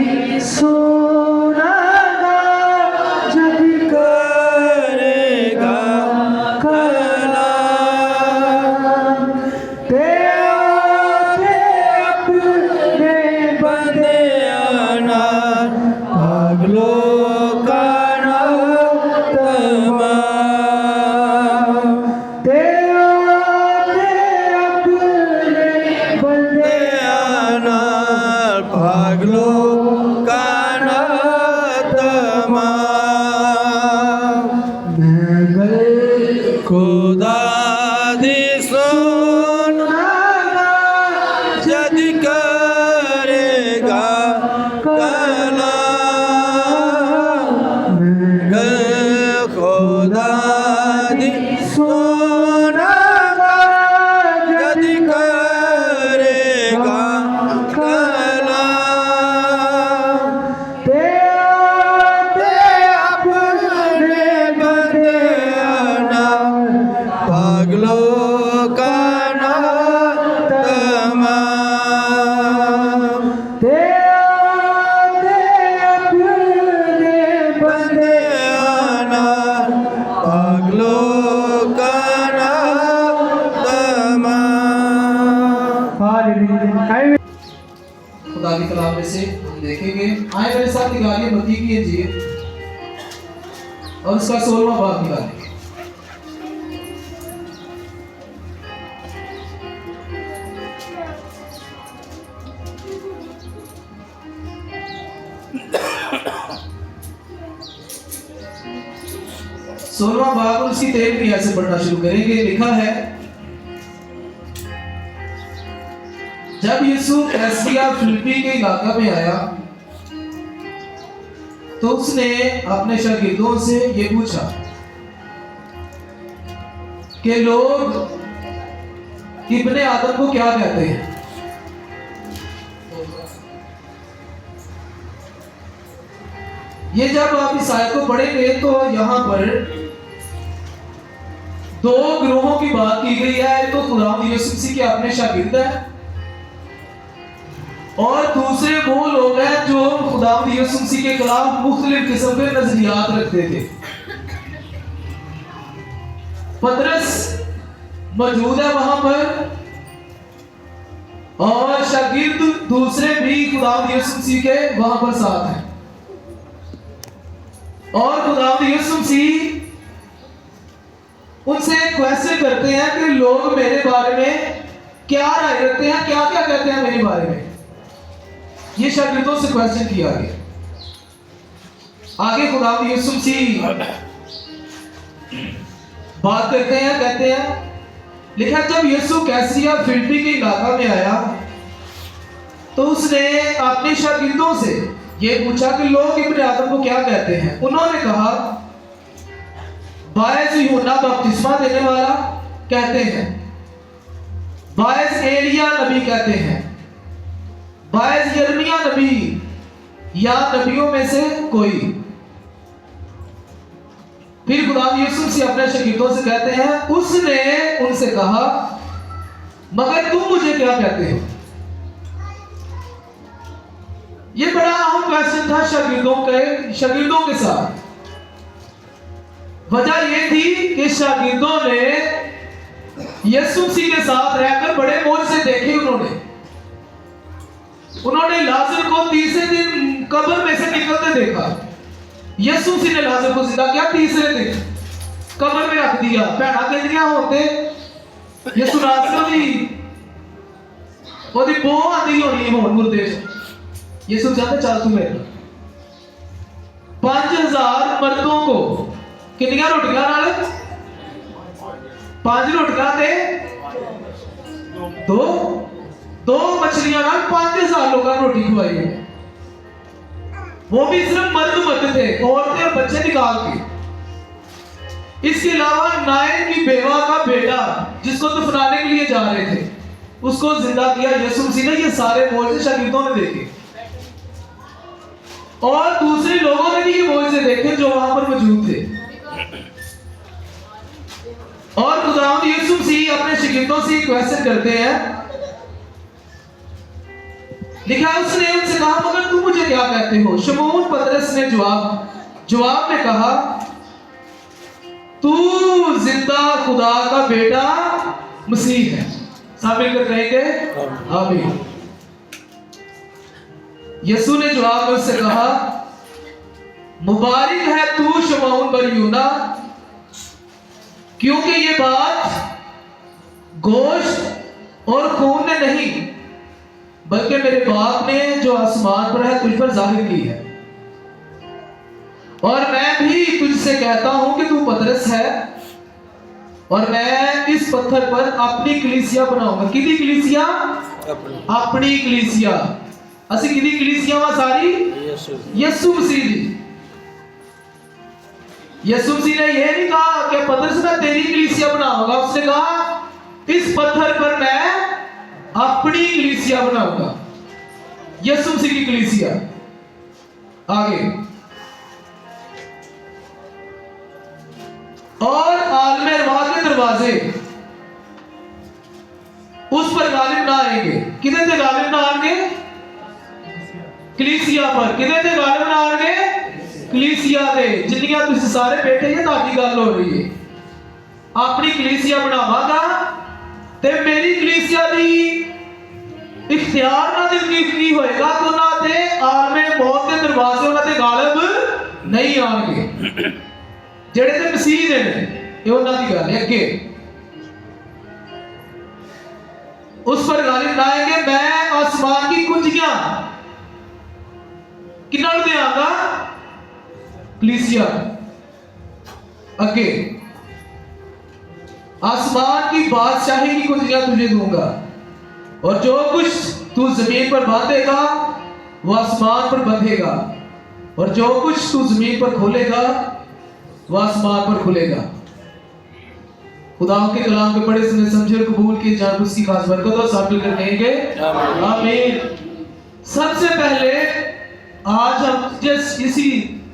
दी सुनागा जब करेगा कलाम तेरे अपने बंदे आना पागलों का नाम तमाम तेरे अपने बंदे आना पागलों का नाम तमाम मैं खुदा दी सुनागा जद करेगा कलाम मैं खुदा दी सुनागा जद करेगा कलाम तेरे अपने बंदे आना पागलों का नाम तमाम तेरे अपने बंदे आना पागलों का नाम तमाम। खुदा की कलाम में से हम देखेंगे। आए मेरे साथ निकालिए मत्ती की इंजील और उसका 16वां बाब निकालिए। सोलहवां बाब उसकी 13वीं आयत से पढ़ना शुरू करेंगे। लिखा है, जब यीशु कैसरिया फिलिप्पी के इलाका में आया तो उसने अपने शागिर्दों से ये पूछा कि लोग इब्ने आदम को क्या कहते हैं। ये जब आप इस आयत को पढ़ेंगे तो यहाँ पर दो ग्रोहों की बात की गई है। एक तो खुदावंद यीशु मसीह के अपने शागिर्द हैं और दूसरे वो लोग हैं जो खुदावंद यीशु मसीह के खिलाफ मुख्तलिफ किस्म के नजरियात रखते थे। पतरस मौजूद है वहां पर और शागिर्द दूसरे भी खुदावंद यीशु मसीह के वहां पर साथ हैं और खुदावंद यीशु मसीह उनसे क्वेश्चन करते हैं कि लोग मेरे बारे में क्या राय रखते हैं, क्या क्या कहते हैं मेरे बारे में। ये शागिर्दों से क्वेश्चन किया गया। आगे खुदावंद यीशु मसीह बात करते हैं, कहते हैं, लिखा जब यीशु कैसरिया फिलिप्पी के इलाका में आया तो उसने अपने शागिर्दों से ये पूछा कि लोग इब्ने आदम को क्या कहते हैं। उन्होंने कहा, बायस यूहन्ना बपतिस्मा देने वाला कहते हैं, बायस एलिया नबी कहते हैं, बायस यिर्मयाह नबी या नबियों में से कोई। फिर खुदावंद यीशु मसीह अपने शागिर्दों से कहते हैं, उसने उनसे कहा, मगर तुम मुझे क्या कहते हो। ये बड़ा अहम क्वेश्चन था शागिर्दों के साथ। वजह यह थी कि शागिर्दों ने यीशु मसीह के साथ रहकर बड़े मौजे देखे। उन्होंने लाजर को तीसरे दिन कब्र में से निकलते देखा। यीशु मसीह ने लाजर को जिंदा किया, तीसरे दिन कब्र में रख दिया। भैना कहदियां होते यीशु नासरी दी ओदी बो आंदी होनी होन मुर्दे। यीशु चाहते चल तू मेरे 5000 मर्दों को कितनी रोटियां नाल 5 रोटियां ते दो मछलियां नाल 5000 लोगों को रोटी खवाई है। वो भी सिर्फ मर्द थे, औरतें और बच्चे निकाल के। इसके अलावा नायन की बेवा का बेटा जिसको दफनाने के लिए जा रहे थे उसको जिंदा किया यीशु मसीह ने। ये सारे मौजूद शागिर्दों ने देखे और दूसरे लोगों ने भी ये मौजूद देखे जो वहां पर मौजूद थे। और खुदावंद यीशु मसीह अपने शागिर्दों से क्वेश्चन करते हैं। लिखा उसने उनसे कहा, मगर तुम मुझे क्या कहते हो? शमून पतरस ने जवाब में कहा, तू जिंदा खुदा का बेटा मसीह है। सब मिलकर कहेंगे आमीन। यीशु ने जवाब में उससे कहा, मुबारक है तू शमऊन बरयूना, क्योंकि ये बात गोश्त और खून ने नहीं बल्कि मेरे बाप ने जो आसमान पर है तुझ पर जाहिर की है। और मैं भी तुझसे कहता हूं कि तू पतरस है और मैं इस पत्थर पर अपनी कलीसिया बनाऊंगा। किदी कलीसिया? अपनी कलीसिया। असि किदी कलीसिया वा सारी? यीशु मसीह दी। यीशु मसीह ने यह नहीं कहा कि पतरस मैं तेरी कलीसिया बनाऊंगा, उसने कहा इस पत्थर पर मैं अपनी कलीसिया बनाऊंगा, यीशु मसीह की कलीसिया। आगे, और आलमे रवा के दरवाजे उस पर गालिब ना आएंगे। किधर से गालिब ना आएंगे? कलीसिया पर। किधर से गालिब ना आएंगे? कलीसिया दे। जिन्नियां तुम सारे बैठे ये ताकि गल हो रही है। अपनी कलीसिया बनावांगा ते मेरी कलीसिया दी इख्तियार ना दिल की होएगा तो ना ते आलमे मौत के दरवाजे उन्हां ते गालिब नहीं आएंगे। जेड़े ते मसीह दे ने ये उन्हां दी गल है। अगे उस पर गालिब ना आएंगे। मैं आसमान की कुंजियां किन्ना नु देंगा? कलीसिया। अगे, आसमान की बादशाही की कुंजियां तुझे दूंगा और जो कुछ तू जमीन पर बांधेगा वो आसमान पर बंधेगा और जो कुछ तू जमीन पर खोलेगा वो आसमान पर खुलेगा। खुदा के कलाम के पढ़े सुने समझे और कबूल किए जान उसकी खास बरकत और सब मिलकर कहेंगे आमीन। सबसे पहले आज हम जिस इसी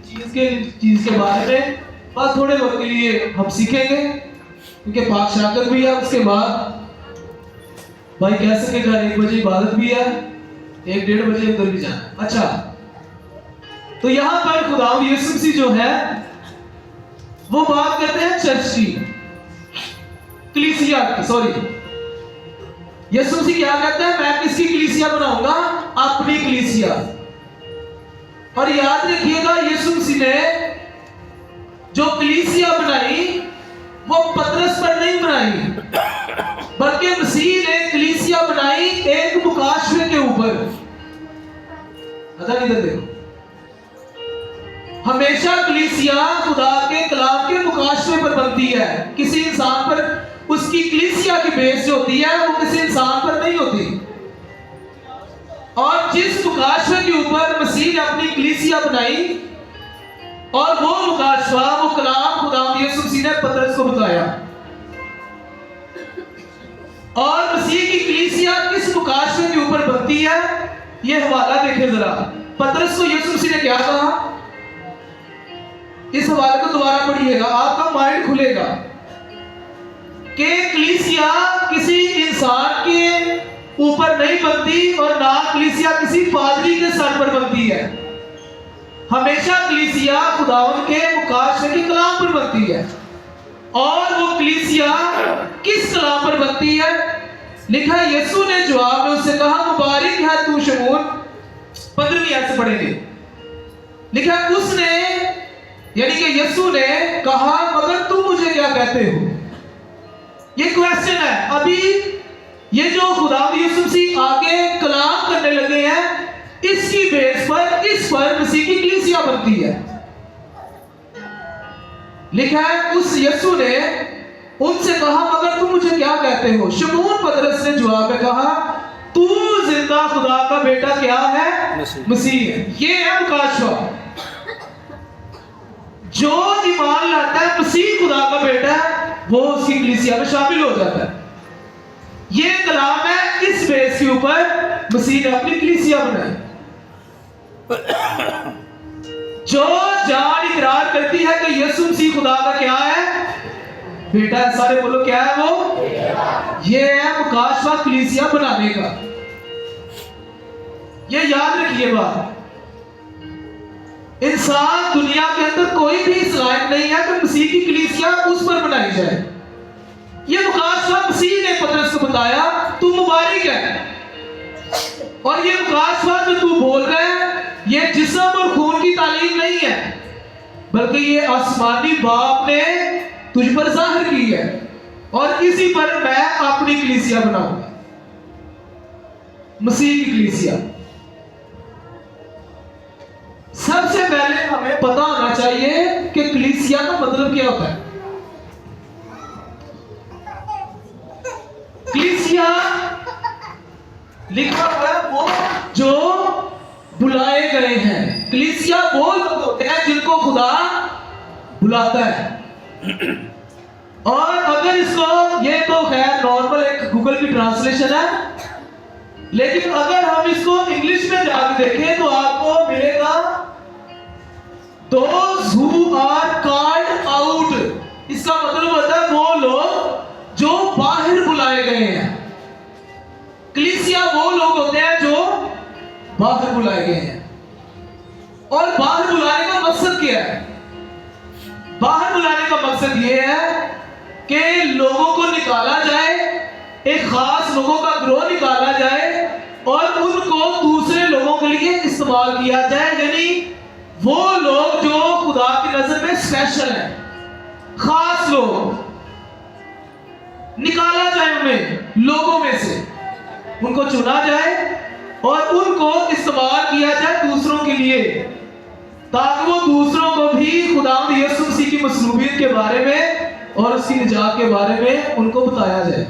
चीज के बारे में बस थोड़े वक्त के लिए हम सीखेंगे, क्योंकि पाक शागत भी है। उसके बाद भाई कह सकेगा 1 बजे इबादत भी है, 1-1:30 बजे अंदर भी जाना। अच्छा, तो यहां पर खुदा यीशु मसीह जो है वो बात करते हैं चर्च की, कलीसिया की। सॉरी, यीशु मसीह क्या कहते हैं? मैं किसकी कलीसिया बनाऊंगा? अपनी कलीसिया। और याद रखिएगा यीशु मसीह ने जो कलीसिया बनाई वो पतरस पर नहीं बनाई, बल्कि मसीह ने कलीसिया बनाई एक मुकाशवे के ऊपर। अच्छा, इधर देखो, हमेशा कलीसिया खुदा के कलाम के मुकाशवे पर बनती है। किसी इंसान पर उसकी कलीसिया की बेस जो होती है वो किसी इंसान पर नहीं होती। और जिस मुकाशवे के ऊपर मसीह ने अपनी कलीसिया बनाई और वो मुकाशवा वो कलाम खुदा यीशु मसीह ने पतरस को बताया। और मसीह की कलीसिया किस मुकाशवे के ऊपर बनती है ये हवाला देखें जरा। पतरस को यीशु मसीह ने क्या कहा? इस हवाले को दोबारा पढ़िएगा, आपका माइंड खुलेगा कि कलीसिया किसी इंसान के ऊपर नहीं बनती और ना कलीसिया किसी पादरी के सर पर बनती है। हमेशा कलीसिया खुदावन के मुकाशवे के कलाम पर बनती है। और वो कलीसिया किस कलाम पर बनती है? लिखा है, यीशु ने जवाब में उससे कहा, मुबारक है तू शमून। 15वीं आयत से पढ़ेंगे। लिखा है, उसने यानी कि यीशु ने कहा, मगर तुम मुझे क्या कहते हो? ये क्वेश्चन है। अभी ये जो खुदा यीशु मसीह आगे कलाम करने लगे हैं, इसकी बेस पर इस पर मसीह की कलीसिया बनती है। लिखा है, उस यीशु ने उनसे कहा, मगर तुम मुझे क्या कहते हो? शमून पतरस ने जवाब में कहा, तू जिंदा खुदा का बेटा क्या है? मसीह है। ये है मुकाशवा। जो ईमान लाता है मसीह खुदा का बेटा है वो उसकी कलीसिया में शामिल हो जाता है। ये कलाम है, इस बेस के ऊपर मसीह ने अपनी कलीसिया बनाई। जो जान इकरार करती है कि यीशु मसीह खुदा का क्या है? बेटा है। सारे बोलो क्या है वो? ये है मुकाशवा कलीसिया बनाने का। ये याद रखिए बात। इंसान दुनिया के अंदर कोई भी इस लायक नहीं है कि मसीह की कलीसिया उस पर बनाई जाए। ये मुकाशवा मसीह ने पतरस को बताया, तू मुबारक है। और ये मुकाशवा जो तू बोल रहा है, ये जिस्म और खून की तालीम नहीं है, बल्कि ये आसमानी बाप ने तुझ पर जाहिर की है, और इसी पर मैं अपनी कलीसिया बनाऊंगा, मसीह की कलीसिया। सबसे पहले हमें पता होना चाहिए कि कलीसिया का मतलब क्या होता है। कलीसिया लिखा हुआ है वो जो बुलाए गए हैं। कलीसिया वो लोग होते हैं जिनको खुदा बुलाता है। और अगर इसको, ये तो खैर नॉर्मल एक गूगल की ट्रांसलेशन है, लेकिन अगर हम इसको इंग्लिश में जाकर देखें तो आपको मिलेगा those who are called out। इसका मतलब होता है वो लोग जो बाहर बुलाए गए हैं। कलीसिया वो लोग होते हैं जो बाहर बुलाए गए हैं। और बाहर बुलाने का मकसद क्या है? बाहर बुलाने का मकसद ये है कि लोगों को निकाला जाए, एक खास लोगों का ग्रोह निकाला जाए और उनको दूसरे लोगों के लिए इस्तेमाल किया जाए। यानी वो लोग जो खुदा की नजर में स्पेशल है, खास लोग, निकाला जाए उन्हें लोगों में से, उनको चुना जाए और उनको इस्तेमाल किया जाए दूसरों के लिए, ताकि वो दूसरों को भी खुदावंद यीशु मसीह की मसलूबियत के बारे में और उसकी निजात के बारे में उनको बताया जाए।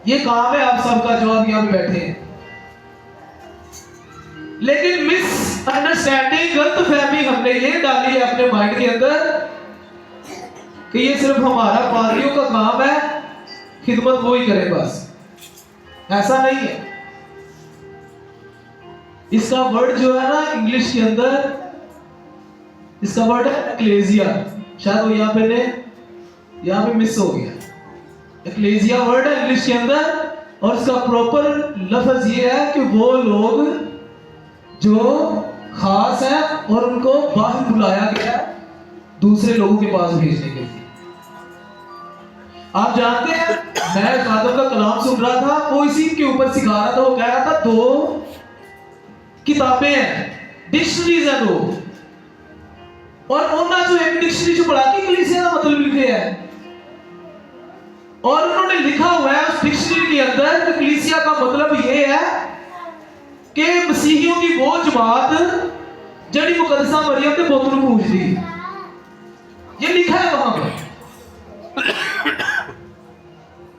ये काम है आप सबका जो आप यहाँ पे बैठे हैं। लेकिन मिस अंडरस्टैंडिंग, गलत फहमी हमने ये डाली है अपने माइंड के अंदर कि ये सिर्फ हमारा पादरियों का काम है, खिदमत वो ही करे बस। ऐसा नहीं है। इसका वर्ड जो है ना इंग्लिश के अंदर, इसका वर्ड है एक्लेसिया। शायद वो यहाँ पे मिस हो गया। एक्लेसिया वर्ड है इंग्लिश के अंदर, और इसका प्रॉपर लफ्ज ये है कि वो लोग जो खास है और उनको बाहर बुलाया गया दूसरे लोगों के पास भेजने के लिए। आप जानते हैं, मैं फादर का कलाम सुन रहा था, वो इसी के ऊपर सिखा रहा था। वो कह रहा था 2 किताबें हैं, डिक्शनरीज है 2, और उन्होंने जो एक डिक्शनरी जो पढ़ा के कलीसिया का मतलब लिखे है, और उन्होंने लिखा हुआ है उस डिक्शनरी के अंदर कि कलीसिया का मतलब ये है कि मसीहियों की वो जमात जड़ी मुकद्दसा मरियम के पुत्र को पूजती। ये लिखा है वहां पर।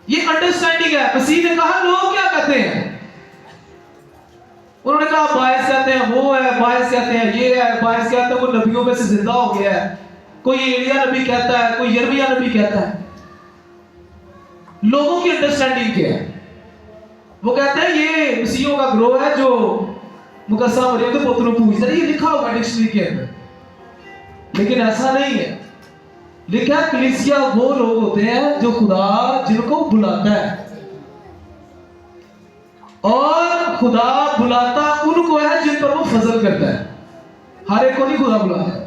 ये अंडरस्टैंडिंग है। मसीह ने कहा लोग क्या कहते हैं? उन्होंने कहा बायस कहते हैं, वो है, बायस कहते हैं, ये है, बायस कहते हैं वो नबियों में से जिंदा हो गया है, कोई एलिया नबी कहता है, कोई यिर्मयाह नबी कहता है। लोगों की अंडरस्टैंडिंग क्या है? वो कहते हैं ये मसीहियों का ग्रोह है जो मुकद्दसा मरियम के पुत्र को पूजता है। ये लिखा हुआ है डिक्शनरी के अंदर, लेकिन ऐसा नहीं है। लिखा कलीसिया वो लोग होते हैं जो खुदा जिनको बुलाता है, और खुदा बुलाता उनको है जिन पर वो फजल करता है। हर एक को नहीं खुदा बुलाता है।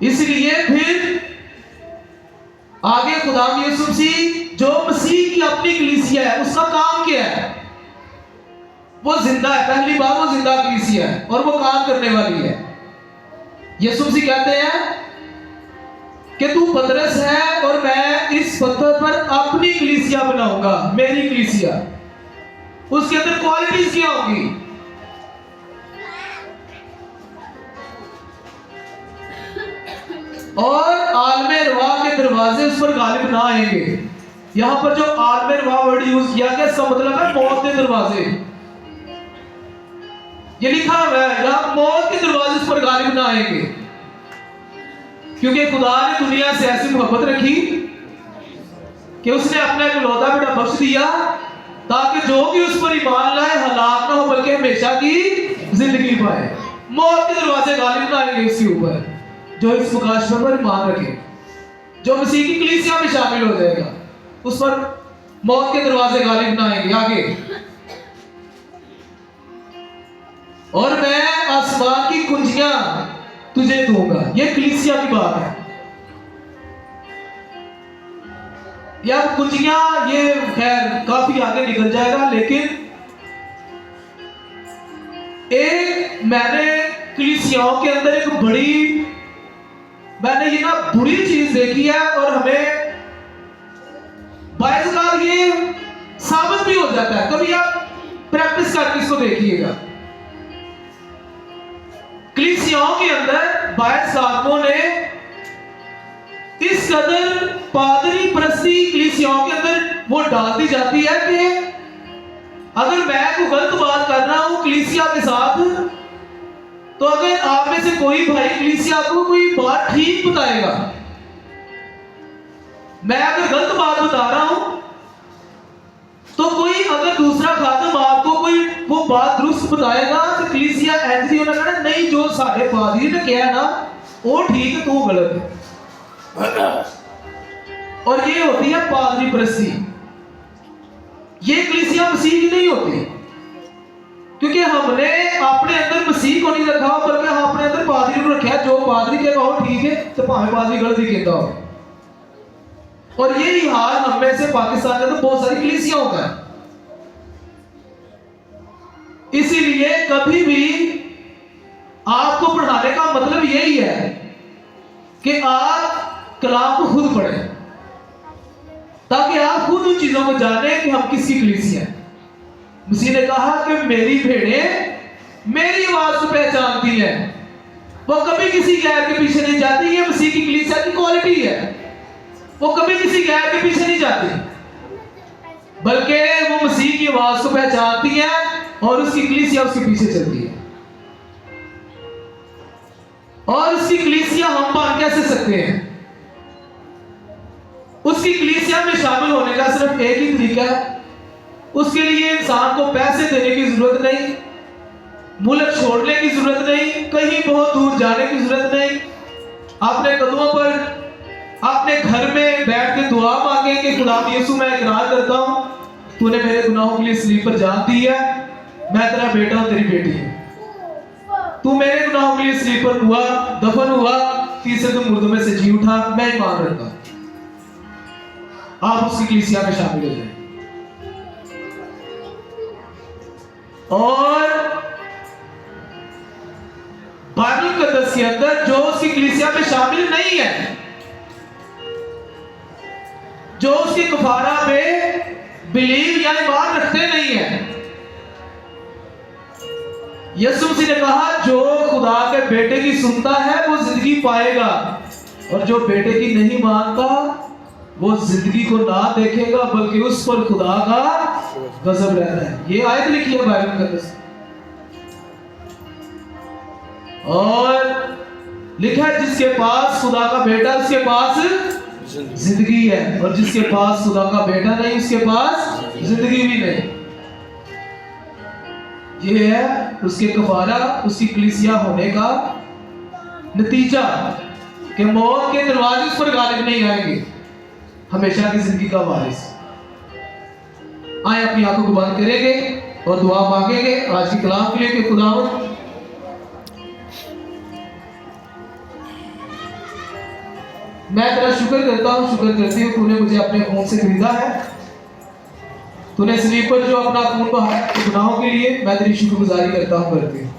इसलिए फिर आगे खुदा यीशु मसीह जो मसीह की अपनी कलीसिया है, उसका काम क्या है? वो जिंदा है। पहली बात, वो जिंदा कलीसिया है और वो काम करने वाली है। यीशु मसीह कहते हैं कि तू पतरस है और मैं इस पत्थर पर अपनी कलीसिया बनाऊंगा, मेरी कलीसिया। उसके अंदर क्वालिटीज क्या होंगी? और आलमे रवा के दरवाजे उस पर गालिब ना आएंगे। यहां पर जो आलमे रवा वर्ड यूज किया गया, इसका मतलब है मौत के दरवाजे। ये लिखा हुआ है यहां, मौत के दरवाजे उस पर गालिब ना आएंगे, क्योंकि खुदा ने दुनिया से ऐसी मोहब्बत रखी कि उसने अपना इकलौता बेटा बख्श दिया, ताकि जो भी उस पर ईमान लाए हलाक ना हो बल्कि हमेशा की जिंदगी पाए। मौत के दरवाजे गालिब ना आएंगे उसके ऊपर जो इस मुकाशफे पर ईमान रखे, जो मसीह की कलीसिया में शामिल हो जाएगा, उस पर मौत के दरवाजे गालिब ना आएंगे। आगे, और मैं आसमान की कुंजियां तुझे दूंगा। ये कलीसिया की बात है। या कुंजियां, ये खैर काफी आगे निकल जाएगा, लेकिन एक मैंने कलीसियाओं के अंदर एक बड़ी, मैंने ये ना बुरी चीज देखी है, और हमें बायज़ ये साबित भी हो जाता है। कभी आप प्रैक्टिस करके इसको देखिएगा। कलीसियाओं के अंदर बायज़ साधकों ने इस कदर पादरी प्रस्ती कलीसियाओं के अंदर वो डाल दी जाती है कि अगर मैं कोई गलत बात कर रहा हूं कलीसिया के साथ, तो अगर आप में से कोई भाई कलीसिया को कोई बात ठीक बताएगा, मैं अगर गलत बात बता रहा हूं, तो कोई अगर दूसरा खातम आपको कोई वो बात दुरुस्त बताएगा, तो कलीसिया ऐसी होना कहना नहीं, जो साढ़े पादरी ने किया ना वो ठीक है, तू गलत है। और ये होती है पादरी प्रस्ती। ये कलीसिया मसीह की नहीं होती, क्योंकि हमने अपने अंदर मसीह को नहीं रखा, बल्कि हम अपने अंदर पादरी को रखा। जो पादरी कहेगा वो ठीक है, तो भावे पादरी गलत ही कहता हो। और यही हाल हम में से पाकिस्तान में तो बहुत सारी कलीसियाओं का है। इसीलिए कभी भी आपको पढ़ाने का मतलब यही है कि आप कलाम को खुद पढ़ें, ताकि आप खुद उन चीजों को जाने कि हम किसकी कलीसिया है। मसीह ने कहा कि मेरी भेड़ें मेरी आवाज को पहचानती हैं, वो कभी किसी गैर के पीछे नहीं जाती। ये मसीह की कलीसिया की क्वालिटी है, वो कभी किसी गैर के पीछे नहीं जाती, बल्कि वो मसीह की आवाज को पहचानती है और उसकी कलीसिया उसके पीछे चलती है। और उसकी कलीसिया हम बन कैसे सकते हैं? उसकी कलीसिया में शामिल होने का सिर्फ एक ही तरीका है। उसके लिए इंसान को पैसे देने की जरूरत नहीं, मुल्क छोड़ने की जरूरत नहीं, कहीं बहुत दूर जाने की जरूरत नहीं। अपने कदमों पर अपने घर में बैठ के दुआ मांगे कि खुदा यीशु मैं इकरार करता हूं, तूने मेरे गुनाहों के लिए सलीब पर जान दी है, मैं तेरा बेटा हूं, तेरी बेटी हूं, तू मेरे गुनाहों के लिए सलीब पर हुआ, दफन हुआ, तीसरे दिन मुर्दों में से जी उठा, मैं ईमान रखता हूं। आप उसकी कलीसिया में शामिल हो जाए। और बाइबल मुकद्दस के अंदर जो उसकी कलीसिया में शामिल नहीं है, जो उसकी कफारा पे बिलीव या ईमान रखते नहीं है, यीशु मसीह ने कहा जो खुदा के बेटे की सुनता है वो जिंदगी पाएगा, और जो बेटे की नहीं मानता वो जिंदगी को ना देखेगा, बल्कि उस पर खुदा का गजब रहता है। ये आयत लिखी है बाइबल मुकद्दस, और लिखा है जिसके पास खुदा का बेटा उसके पास जिंदगी है, और जिसके पास खुदा का बेटा नहीं उसके पास जिंदगी भी नहीं। ये है उसके कफारा, उसकी कलीसिया होने का नतीजा, कि मौत के दरवाजे उस पर गालिब नहीं आएंगे, हमेशा की जिंदगी का वारिस। आए अपनी आंखों को बंद करेंगे और दुआ मांगेंगे आज की कलाम के लिए कि खुदावंद मैं तेरा शुक्र करता हूँ, शुक्र करती हूँ तूने मुझे अपने खून से खरीदा है, तूने सलीब पर जो अपना खून बहाया गुनाहों के लिए, मैं तेरी शुक्रगुजारी करता हूँ करती हूँ।